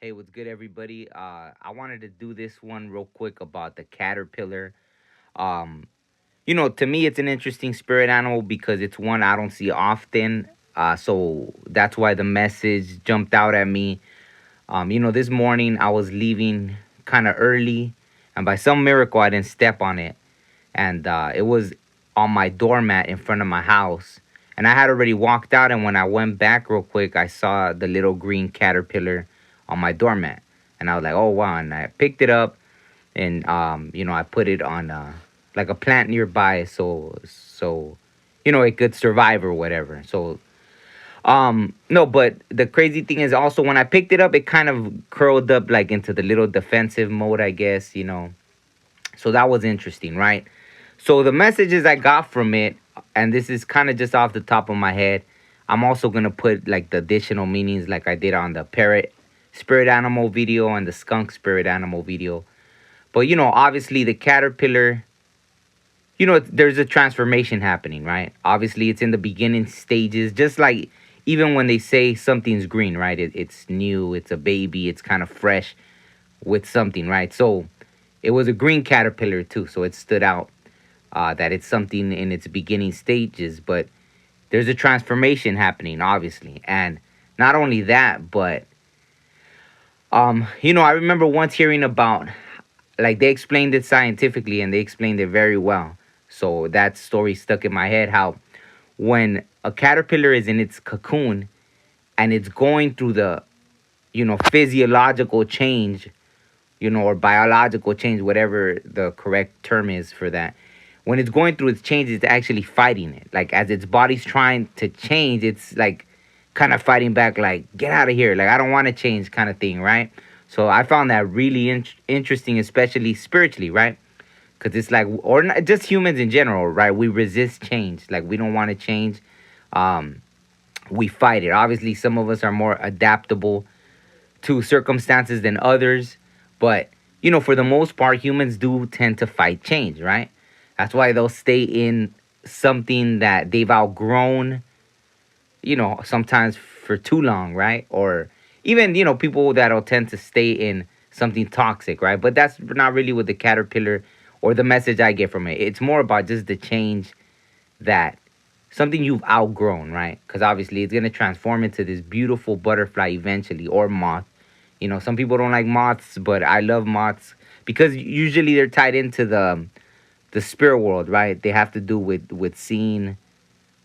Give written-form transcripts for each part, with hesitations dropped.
Hey, what's good, everybody? I wanted to do this one real quick about the caterpillar. Um, to me, it's an interesting spirit animal because it's one I don't see often. So that's why the message jumped out at me. This morning I was leaving kind of early, and by some miracle, I didn't step on it, and it was on my doormat in front of my house. And I had already walked out, and when I went back real quick, I saw the little green caterpillar on my doormat, and I was like, "Oh wow!" And I picked it up, and I put it on like a plant nearby, so it could survive or whatever. So no, but the crazy thing is also when I picked it up, it kind of curled up like into the little defensive mode, I guess. So that was interesting, right? So the messages I got from it, and this is kind of just off the top of my head. I'm also gonna put like the additional meanings, like I did on the parrot spirit animal video and the skunk spirit animal video. But obviously the caterpillar, there's a transformation happening, right? Obviously, it's in the beginning stages, just like even when they say something's green, right? It's new, it's a baby, it's kind of fresh with something, right? So it was a green caterpillar too, so it stood out that it's something in its beginning stages, but there's a transformation happening, obviously. And not only that, but I remember once hearing about, like, they explained it scientifically and they explained it very well. So that story stuck in my head, how when a caterpillar is in its cocoon and it's going through the, physiological change, or biological change, whatever the correct term is for that. When it's going through its change, it's actually fighting it. Like as its body's trying to change, it's like kind of fighting back, like get out of here, like I don't want to change, kind of thing, right? So I found that really interesting, especially spiritually, right? Because it's like, or not, just humans in general, right? We resist change, like we don't want to change. Um, we fight it. Obviously, some of us are more adaptable to circumstances than others. But, for the most part, humans do tend to fight change, right? That's why they'll stay in something that they've outgrown, sometimes for too long, right? Or even, people that'll tend to stay in something toxic, right? But that's not really what the caterpillar or the message I get from it. It's more about just the change that something you've outgrown, right? Because obviously it's going to transform into this beautiful butterfly eventually, or moth. Some people don't like moths, but I love moths because usually they're tied into the spirit world, right? They have to do with seeing,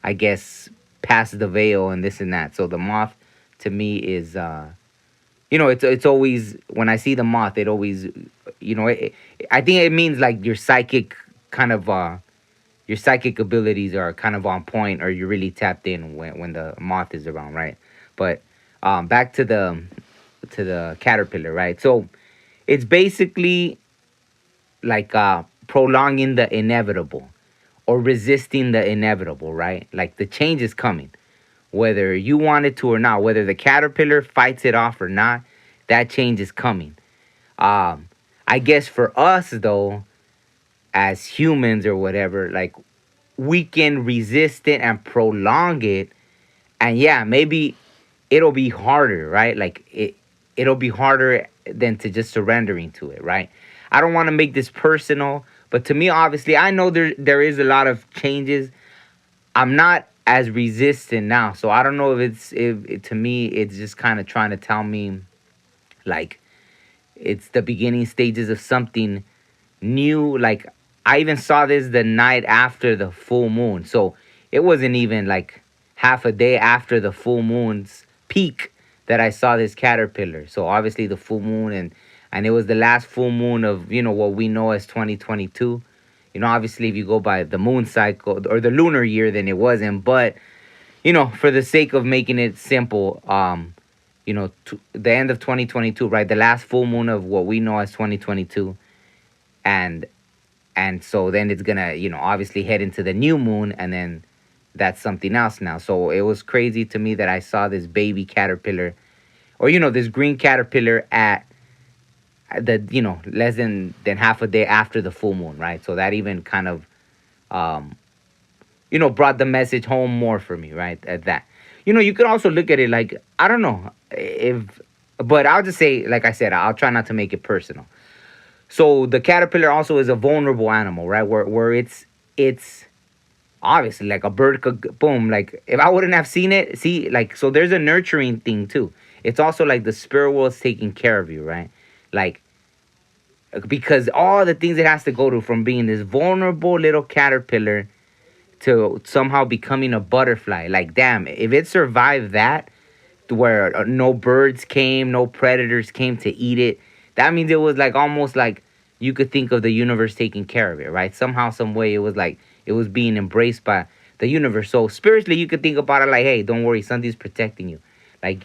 I guess, past the veil and this and that. So the moth to me is it's always, when I see the moth, it always, I think it means like kind of your psychic abilities are kind of on point, or you're really tapped in when the moth is around, right? But back to the caterpillar, right? So it's basically like prolonging the inevitable or resisting the inevitable, right? Like the change is coming, whether you want it to or not, whether the caterpillar fights it off or not, that change is coming. Um, I guess for us though, as humans or whatever, like we can resist it and prolong it, and yeah, maybe it'll be harder, right? Like it'll be harder than to just surrendering to it, right? I don't want to make this personal, but to me, obviously, I know there is a lot of changes. I'm not as resistant now, so I don't know if to me it's just kind of trying to tell me like it's the beginning stages of something new. Like I even saw this the night after the full moon. So it wasn't even like half a day after the full moon's peak that I saw this caterpillar. So obviously the full moon, and it was the last full moon of, what we know as 2022. Obviously if you go by the moon cycle or the lunar year, then it wasn't. But for the sake of making it simple, the end of 2022, right? The last full moon of what we know as 2022, and so then it's gonna, obviously head into the new moon, and then that's something else now. So it was crazy to me that I saw this baby caterpillar, or this green caterpillar at the, less than half a day after the full moon, right? So that even kind of um brought the message home more for me, right? At that, you could also look at it like, I don't know if But I'll just say, like I said, I'll try not to make it personal. So the caterpillar also is a vulnerable animal, right? Where it's obviously like a bird could boom. Like if I wouldn't have seen it, see, like so there's a nurturing thing too. It's also like the spirit world's taking care of you, right? Like because all the things it has to go to from being this vulnerable little caterpillar to somehow becoming a butterfly. Like damn, if it survived that, where no birds came, no predators came to eat it. That means it was like almost like you could think of the universe taking care of it, right? Somehow, some way, it was like it was being embraced by the universe. So spiritually, you could think about it like, hey, don't worry, something's protecting you. Like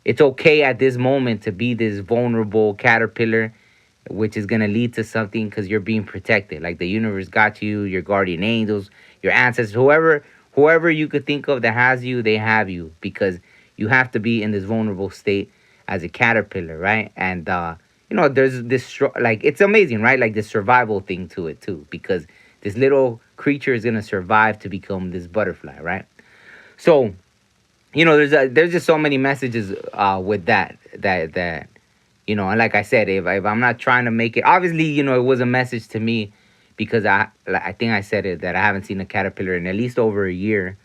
it's okay at this moment to be this vulnerable caterpillar, which is gonna lead to something because you're being protected. Like the universe got you, your guardian angels, your ancestors, whoever you could think of that has you, they have you because you have to be in this vulnerable state as a caterpillar, right? And there's this like it's amazing, right? Like this survival thing to it too, because this little creature is gonna survive to become this butterfly, right? So there's just so many messages with that and like I said, if I'm not trying to make it, obviously, it was a message to me because I think I said it that I haven't seen a caterpillar in at least over a year.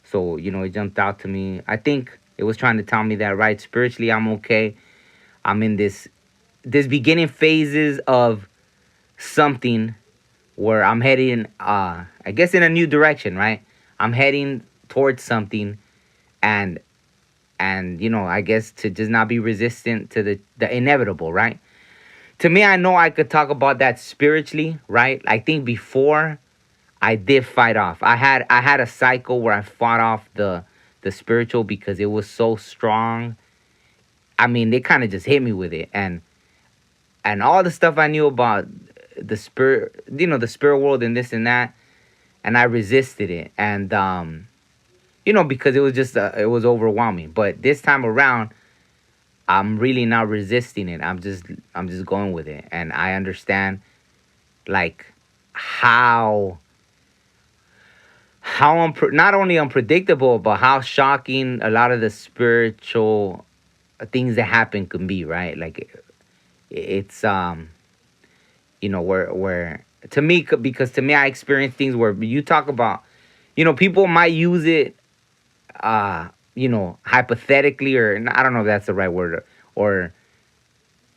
So, it jumped out to me. I think it was trying to tell me that, right, spiritually I'm okay. I'm in this beginning phases of something where I'm heading I guess in a new direction, right? I'm heading towards something and I guess to just not be resistant to the inevitable, right? To me, I know I could talk about that spiritually, right? I think before I did fight off. I had a cycle where I fought off the spiritual because it was so strong. I mean, they kind of just hit me with it, and all the stuff I knew about the spirit, the spirit world and this and that, and I resisted it, and because it was just it was overwhelming. But this time around, I'm really not resisting it. I'm just going with it, and I understand like how not only unpredictable, but how shocking a lot of the spiritual things that happen can be, right? Like it's where to me, because to me I experience things where you talk about, people might use it hypothetically, or I don't know if that's the right word, or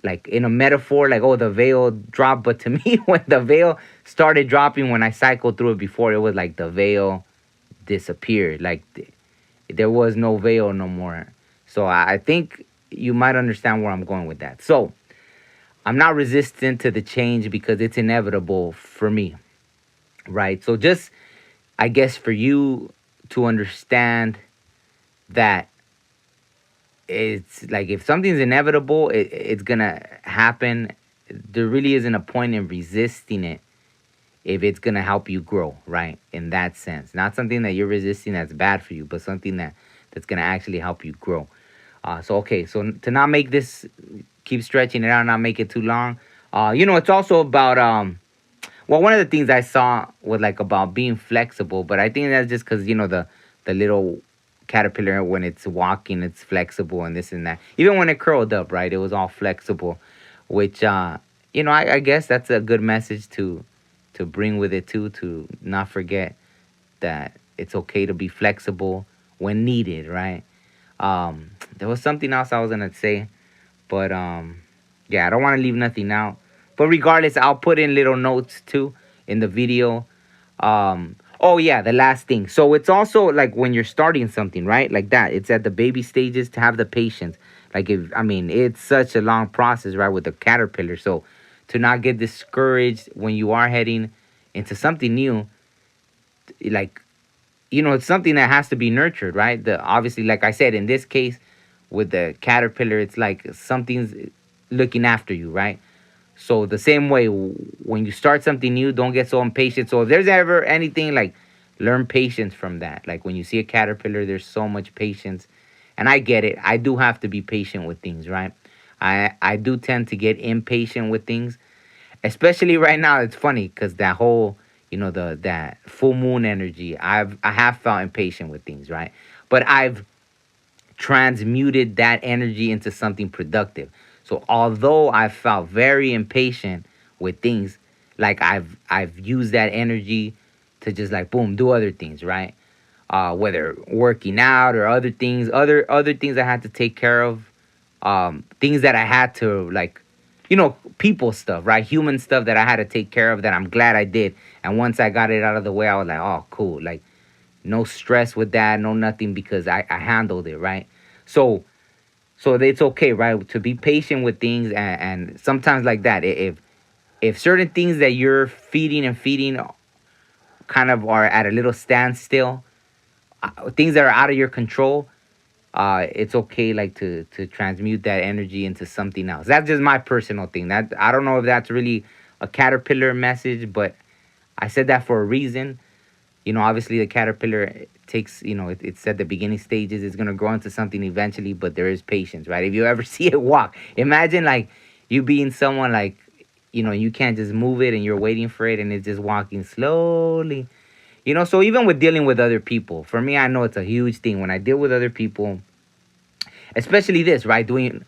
like in a metaphor, like, oh, the veil dropped. But to me, when the veil started dropping, when I cycled through it before, it was like the veil disappeared. Like there was no veil no more. So I think you might understand where I'm going with that. So I'm not resistant to the change because it's inevitable for me, right? So just, I guess, for you to understand that it's like if something's inevitable, it's gonna happen. There really isn't a point in resisting it if it's gonna help you grow, right? In that sense, not something that you're resisting that's bad for you, but something that's gonna actually help you grow. So okay, so to not make this keep stretching it out, not make it too long. It's also about well, one of the things I saw was like about being flexible, but I think that's just because the little caterpillar, when it's walking, it's flexible and this and that. Even when it curled up, right, it was all flexible, which I guess that's a good message to bring with it too, to not forget that it's okay to be flexible when needed, right? There was something else I was gonna say, but yeah, I don't want to leave nothing out. But regardless, I'll put in little notes too in the video. Oh yeah, the last thing. So it's also like when you're starting something, right? Like that. It's at the baby stages to have the patience. Like if I mean, it's such a long process, right, with the caterpillar. So to not get discouraged when you are heading into something new, like it's something that has to be nurtured, right? The obviously, like I said, in this case with the caterpillar, it's like something's looking after you, right? So the same way, when you start something new, don't get so impatient. So if there's ever anything, like, learn patience from that. Like when you see a caterpillar, there's so much patience, and I get it. I do have to be patient with things, right? I do tend to get impatient with things, especially right now. It's funny because that whole that full moon energy. I have felt impatient with things, right? But I've transmuted that energy into something productive. So although I felt very impatient with things, like I've used that energy to just like boom do other things, right? Whether working out or other things, other things I had to take care of, things that I had to like, people stuff, right? Human stuff that I had to take care of that I'm glad I did. And once I got it out of the way, I was like, oh, cool. Like, no stress with that, no nothing because I handled it, right? So, so it's okay, right? To be patient with things and sometimes like that. If certain things that you're feeding kind of are at a little standstill, things that are out of your control, it's okay like to transmute that energy into something else. That's just my personal thing. That I don't know if that's really a caterpillar message, but I said that for a reason. Obviously the caterpillar takes, it's at the beginning stages. It's gonna grow into something eventually, but there is patience, right? If you ever see it walk, imagine like you being someone like, you can't just move it and you're waiting for it and it's just walking slowly. So even with dealing with other people, for me, I know it's a huge thing when I deal with other people, especially this, right? Doing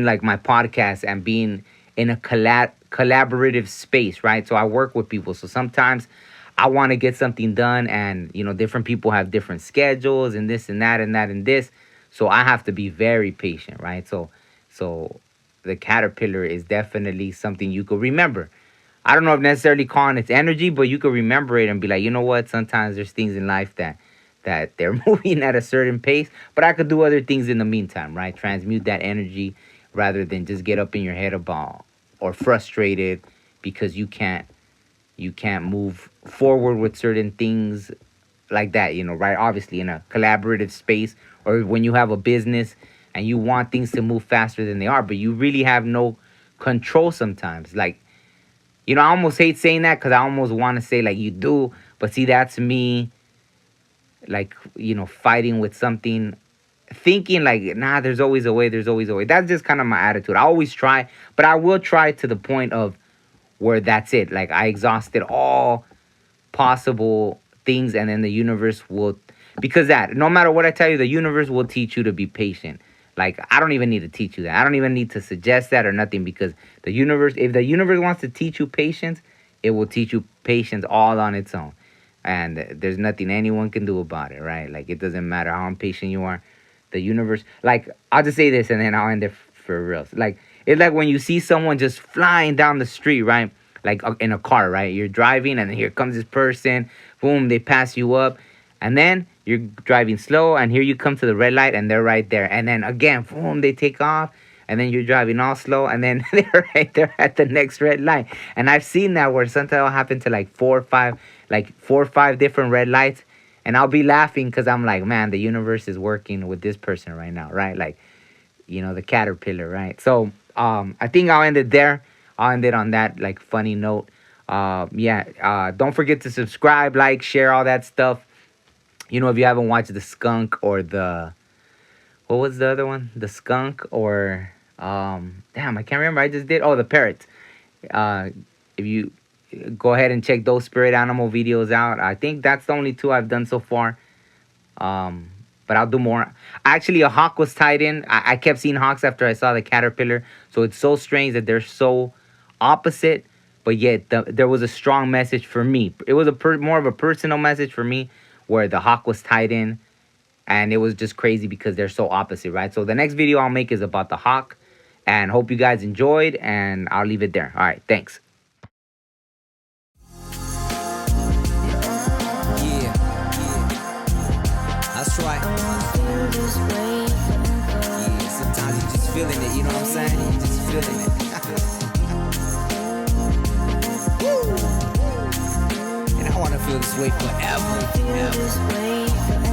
like my podcast and being in a collaborative space, right? So I work with people. So sometimes I want to get something done, and different people have different schedules and this and that and that and this. So I have to be very patient, right? So the caterpillar is definitely something you could remember. I don't know if necessarily calling its energy, but you could remember it and be like, you know what? Sometimes there's things in life that they're moving at a certain pace, but I could do other things in the meantime, right? Transmute that energy rather than just get up in your head about or frustrated because you can't move forward with certain things like that, right? Obviously in a collaborative space, or when you have a business and you want things to move faster than they are, but you really have no control sometimes. Like, I almost hate saying that because I almost want to say like you do, but see, that's me like, fighting with something, thinking like, nah, there's always a way, there's always a way. That's just kind of my attitude. I always try, but I will try to the point of where that's it. Like I exhausted all possible things, and then the universe will, because that no matter what I tell you, the universe will teach you to be patient. Like I don't even need to teach you that. I don't even need to suggest that or nothing, because the universe, if the universe wants to teach you patience, it will teach you patience all on its own. And there's nothing anyone can do about it, right? Like it doesn't matter how impatient you are. The universe, like I'll just say this and then I'll end it for real. Like it's like when you see someone just flying down the street, right? Like in a car, right? You're driving and here comes this person. Boom, they pass you up. And then you're driving slow and here you come to the red light and they're right there. And then again, boom, they take off. And then you're driving all slow and then they're right there at the next red light. And I've seen that where sometimes it'll happen to like four or five different red lights. And I'll be laughing because I'm like, man, the universe is working with this person right now, right? Like, the caterpillar, right? So I think I'll end it there. I'll end it on that like funny note. Yeah. Don't forget to subscribe, like, share, all that stuff. If you haven't watched the skunk or the, what was the other one? The skunk or damn, I can't remember. I just did. Oh, the parrot. If you go ahead and check those spirit animal videos out. I think that's the only two I've done so far. But I'll do more. Actually, a hawk was tied in. I kept seeing hawks after I saw the caterpillar. So it's so strange that they're so opposite, but yet there was a strong message for me. It was more of a personal message for me, where the hawk was tied in, and it was just crazy because they're so opposite, right? So the next video I'll make is about the hawk, and hope you guys enjoyed, and I'll leave it there. All right, thanks. Yeah, that's right. Yeah, sometimes you just feeling it, you know what I'm saying? You just feeling it. And I wanna feel this way forever, ever.